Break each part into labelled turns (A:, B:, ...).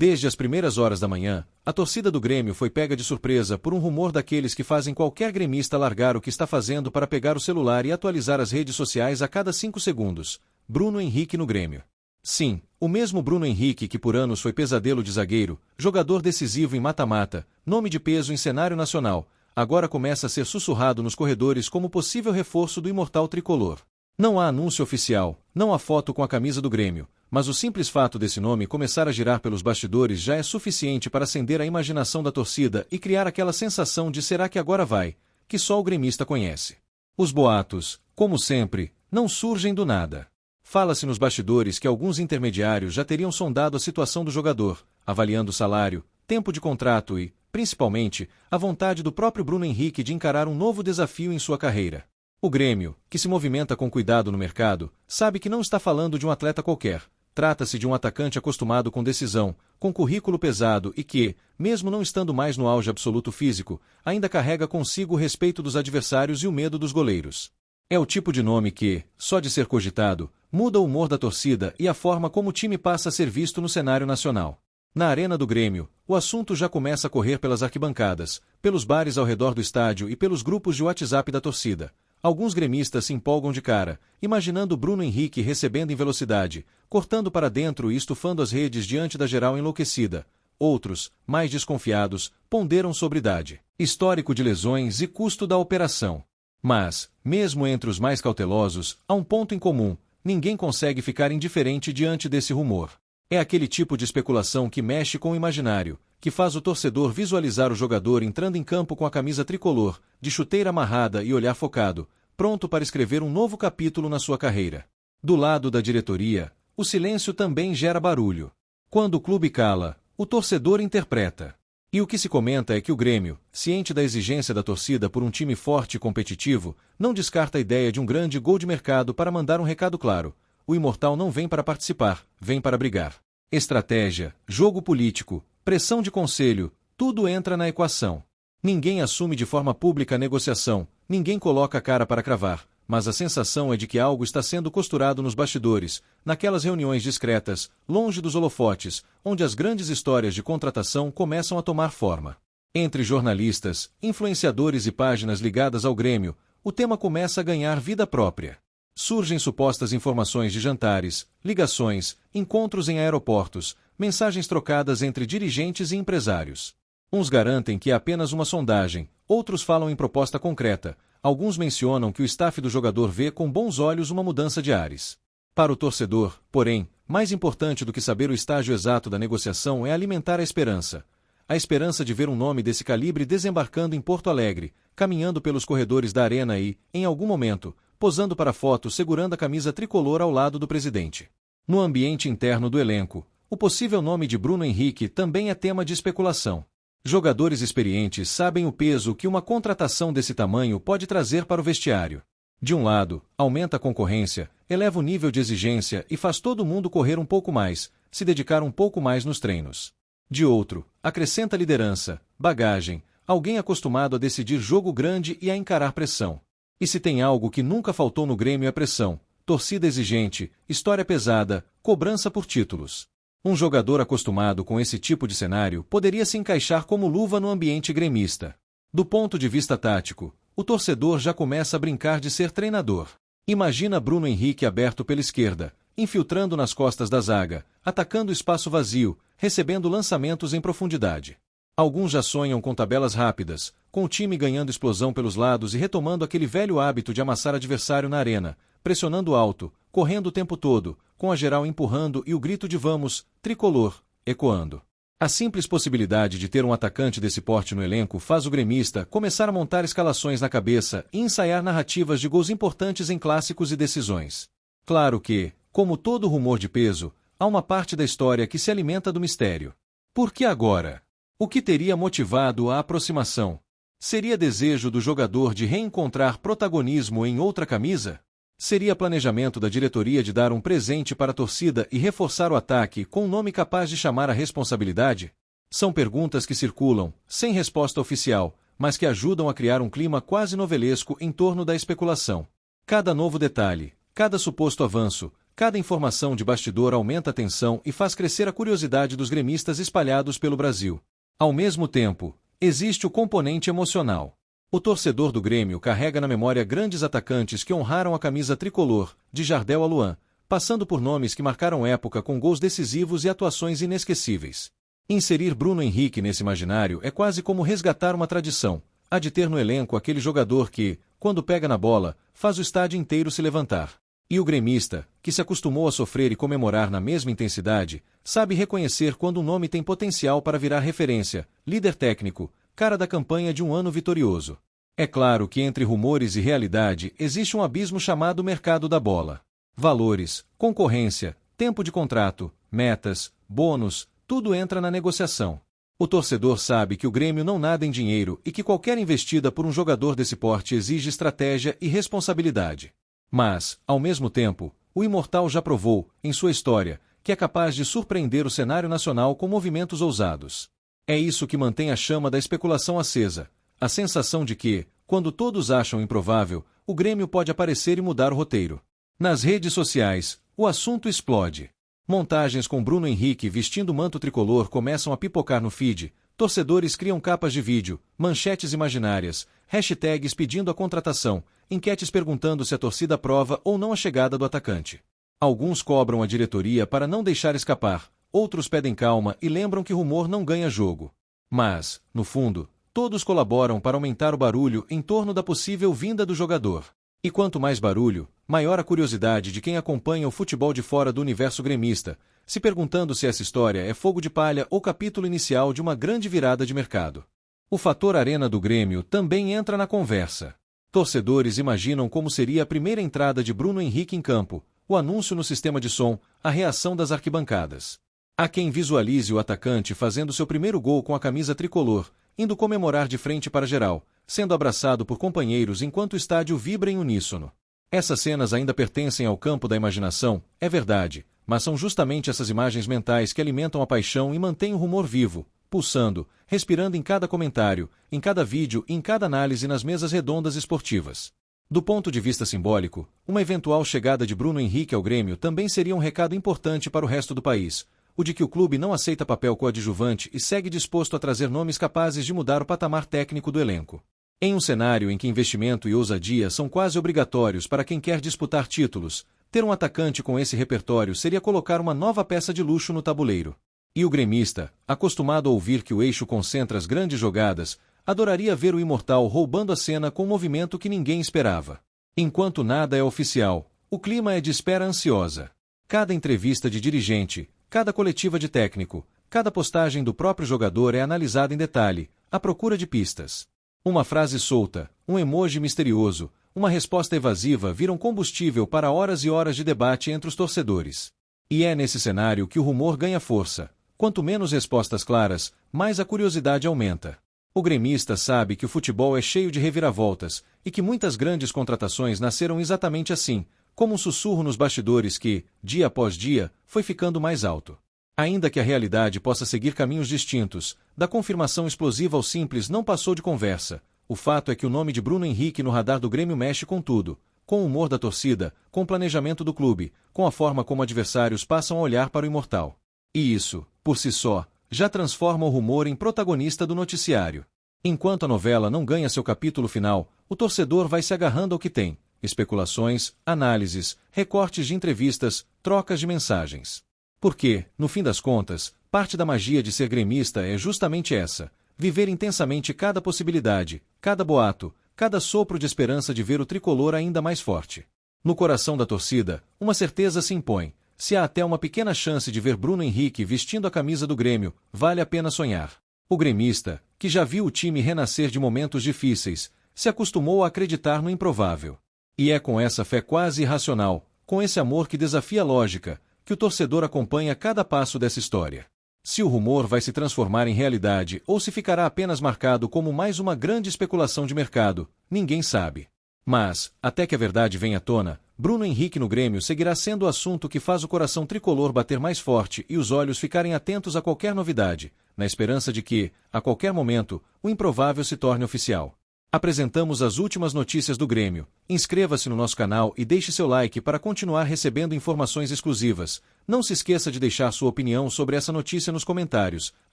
A: Desde as primeiras horas da manhã, a torcida do Grêmio foi pega de surpresa por um rumor daqueles que fazem qualquer gremista largar o que está fazendo para pegar o celular e atualizar as redes sociais a cada 5 segundos. Bruno Henrique no Grêmio. Sim, o mesmo Bruno Henrique que por anos foi pesadelo de zagueiro, jogador decisivo em mata-mata, nome de peso em cenário nacional, agora começa a ser sussurrado nos corredores como possível reforço do imortal tricolor. Não há anúncio oficial, não há foto com a camisa do Grêmio, mas o simples fato desse nome começar a girar pelos bastidores já é suficiente para acender a imaginação da torcida e criar aquela sensação de será que agora vai, que só o gremista conhece. Os boatos, como sempre, não surgem do nada. Fala-se nos bastidores que alguns intermediários já teriam sondado a situação do jogador, avaliando o salário, tempo de contrato e, principalmente, a vontade do próprio Bruno Henrique de encarar um novo desafio em sua carreira. O Grêmio, que se movimenta com cuidado no mercado, sabe que não está falando de um atleta qualquer. Trata-se de um atacante acostumado com decisão, com currículo pesado e que, mesmo não estando mais no auge absoluto físico, ainda carrega consigo o respeito dos adversários e o medo dos goleiros. É o tipo de nome que, só de ser cogitado, muda o humor da torcida e a forma como o time passa a ser visto no cenário nacional. Na arena do Grêmio, o assunto já começa a correr pelas arquibancadas, pelos bares ao redor do estádio e pelos grupos de WhatsApp da torcida. Alguns gremistas se empolgam de cara, imaginando Bruno Henrique recebendo em velocidade, cortando para dentro e estufando as redes diante da geral enlouquecida. Outros, mais desconfiados, ponderam sobre idade, histórico de lesões e custo da operação. Mas, mesmo entre os mais cautelosos, há um ponto em comum: ninguém consegue ficar indiferente diante desse rumor. É aquele tipo de especulação que mexe com o imaginário, que faz o torcedor visualizar o jogador entrando em campo com a camisa tricolor, de chuteira amarrada e olhar focado, pronto para escrever um novo capítulo na sua carreira. Do lado da diretoria, o silêncio também gera barulho. Quando o clube cala, o torcedor interpreta. E o que se comenta é que o Grêmio, ciente da exigência da torcida por um time forte e competitivo, não descarta a ideia de um grande gol de mercado para mandar um recado claro: o imortal não vem para participar, vem para brigar. Estratégia, jogo político, pressão de conselho, tudo entra na equação. Ninguém assume de forma pública a negociação, ninguém coloca a cara para cravar, mas a sensação é de que algo está sendo costurado nos bastidores, naquelas reuniões discretas, longe dos holofotes, onde as grandes histórias de contratação começam a tomar forma. Entre jornalistas, influenciadores e páginas ligadas ao Grêmio, o tema começa a ganhar vida própria. Surgem supostas informações de jantares, ligações, encontros em aeroportos, mensagens trocadas entre dirigentes e empresários. Uns garantem que é apenas uma sondagem, outros falam em proposta concreta, alguns mencionam que o staff do jogador vê com bons olhos uma mudança de ares. Para o torcedor, porém, mais importante do que saber o estágio exato da negociação é alimentar a esperança. A esperança de ver um nome desse calibre desembarcando em Porto Alegre, caminhando pelos corredores da arena e, em algum momento, posando para foto segurando a camisa tricolor ao lado do presidente. No ambiente interno do elenco, o possível nome de Bruno Henrique também é tema de especulação. Jogadores experientes sabem o peso que uma contratação desse tamanho pode trazer para o vestiário. De um lado, aumenta a concorrência, eleva o nível de exigência e faz todo mundo correr um pouco mais, se dedicar um pouco mais nos treinos. De outro, acrescenta liderança, bagagem, alguém acostumado a decidir jogo grande e a encarar pressão. E se tem algo que nunca faltou no Grêmio é pressão, torcida exigente, história pesada, cobrança por títulos. Um jogador acostumado com esse tipo de cenário poderia se encaixar como luva no ambiente gremista. Do ponto de vista tático, o torcedor já começa a brincar de ser treinador. Imagina Bruno Henrique aberto pela esquerda, infiltrando nas costas da zaga, atacando o espaço vazio, recebendo lançamentos em profundidade. Alguns já sonham com tabelas rápidas, com o time ganhando explosão pelos lados e retomando aquele velho hábito de amassar adversário na arena, pressionando alto, correndo o tempo todo, com a geral empurrando e o grito de "vamos, tricolor", ecoando. A simples possibilidade de ter um atacante desse porte no elenco faz o gremista começar a montar escalações na cabeça e ensaiar narrativas de gols importantes em clássicos e decisões. Claro que, como todo rumor de peso, há uma parte da história que se alimenta do mistério. Por que agora? O que teria motivado a aproximação? Seria desejo do jogador de reencontrar protagonismo em outra camisa? Seria planejamento da diretoria de dar um presente para a torcida e reforçar o ataque com um nome capaz de chamar a responsabilidade? São perguntas que circulam, sem resposta oficial, mas que ajudam a criar um clima quase novelesco em torno da especulação. Cada novo detalhe, cada suposto avanço, cada informação de bastidor aumenta a tensão e faz crescer a curiosidade dos gremistas espalhados pelo Brasil. Ao mesmo tempo, existe o componente emocional. O torcedor do Grêmio carrega na memória grandes atacantes que honraram a camisa tricolor, de Jardel a Luan, passando por nomes que marcaram época com gols decisivos e atuações inesquecíveis. Inserir Bruno Henrique nesse imaginário é quase como resgatar uma tradição, a de ter no elenco aquele jogador que, quando pega na bola, faz o estádio inteiro se levantar. E o gremista, que se acostumou a sofrer e comemorar na mesma intensidade, sabe reconhecer quando um nome tem potencial para virar referência, líder técnico, cara da campanha de um ano vitorioso. É claro que entre rumores e realidade existe um abismo chamado mercado da bola. Valores, concorrência, tempo de contrato, metas, bônus, tudo entra na negociação. O torcedor sabe que o Grêmio não nada em dinheiro e que qualquer investida por um jogador desse porte exige estratégia e responsabilidade. Mas, ao mesmo tempo, o Imortal já provou, em sua história, que é capaz de surpreender o cenário nacional com movimentos ousados. É isso que mantém a chama da especulação acesa, a sensação de que, quando todos acham improvável, o Grêmio pode aparecer e mudar o roteiro. Nas redes sociais, o assunto explode. Montagens com Bruno Henrique vestindo manto tricolor começam a pipocar no feed, torcedores criam capas de vídeo, manchetes imaginárias, hashtags pedindo a contratação, enquetes perguntando se a torcida aprova ou não a chegada do atacante. Alguns cobram a diretoria para não deixar escapar, outros pedem calma e lembram que rumor não ganha jogo. Mas, no fundo, todos colaboram para aumentar o barulho em torno da possível vinda do jogador. E quanto mais barulho, maior a curiosidade de quem acompanha o futebol de fora do universo gremista, se perguntando se essa história é fogo de palha ou capítulo inicial de uma grande virada de mercado. O fator arena do Grêmio também entra na conversa. Torcedores imaginam como seria a primeira entrada de Bruno Henrique em campo, o anúncio no sistema de som, a reação das arquibancadas. Há quem visualize o atacante fazendo seu primeiro gol com a camisa tricolor, indo comemorar de frente para geral, sendo abraçado por companheiros enquanto o estádio vibra em uníssono. Essas cenas ainda pertencem ao campo da imaginação, é verdade, mas são justamente essas imagens mentais que alimentam a paixão e mantêm o rumor vivo, pulsando, respirando em cada comentário, em cada vídeo e em cada análise nas mesas redondas esportivas. Do ponto de vista simbólico, uma eventual chegada de Bruno Henrique ao Grêmio também seria um recado importante para o resto do país, o de que o clube não aceita papel coadjuvante e segue disposto a trazer nomes capazes de mudar o patamar técnico do elenco. Em um cenário em que investimento e ousadia são quase obrigatórios para quem quer disputar títulos, ter um atacante com esse repertório seria colocar uma nova peça de luxo no tabuleiro. E o gremista, acostumado a ouvir que o eixo concentra as grandes jogadas, adoraria ver o Imortal roubando a cena com um movimento que ninguém esperava. Enquanto nada é oficial, o clima é de espera ansiosa. Cada entrevista de dirigente, cada coletiva de técnico, cada postagem do próprio jogador é analisada em detalhe, à procura de pistas. Uma frase solta, um emoji misterioso, uma resposta evasiva viram combustível para horas e horas de debate entre os torcedores. E é nesse cenário que o rumor ganha força. Quanto menos respostas claras, mais a curiosidade aumenta. O gremista sabe que o futebol é cheio de reviravoltas e que muitas grandes contratações nasceram exatamente assim, como um sussurro nos bastidores que, dia após dia, foi ficando mais alto. Ainda que a realidade possa seguir caminhos distintos, da confirmação explosiva ao simples não passou de conversa. O fato é que o nome de Bruno Henrique no radar do Grêmio mexe com tudo, com o humor da torcida, com o planejamento do clube, com a forma como adversários passam a olhar para o Imortal. E isso, por si só, já transforma o rumor em protagonista do noticiário. Enquanto a novela não ganha seu capítulo final, o torcedor vai se agarrando ao que tem: especulações, análises, recortes de entrevistas, trocas de mensagens. Porque, no fim das contas, parte da magia de ser gremista é justamente essa: viver intensamente cada possibilidade, cada boato, cada sopro de esperança de ver o tricolor ainda mais forte. No coração da torcida, uma certeza se impõe: se há até uma pequena chance de ver Bruno Henrique vestindo a camisa do Grêmio, vale a pena sonhar. O gremista, que já viu o time renascer de momentos difíceis, se acostumou a acreditar no improvável. E é com essa fé quase irracional, com esse amor que desafia a lógica, que o torcedor acompanha cada passo dessa história. Se o rumor vai se transformar em realidade ou se ficará apenas marcado como mais uma grande especulação de mercado, ninguém sabe. Mas, até que a verdade venha à tona, Bruno Henrique no Grêmio seguirá sendo o assunto que faz o coração tricolor bater mais forte e os olhos ficarem atentos a qualquer novidade, na esperança de que, a qualquer momento, o improvável se torne oficial. Apresentamos as últimas notícias do Grêmio. Inscreva-se no nosso canal e deixe seu like para continuar recebendo informações exclusivas. Não se esqueça de deixar sua opinião sobre essa notícia nos comentários.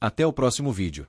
A: Até o próximo vídeo.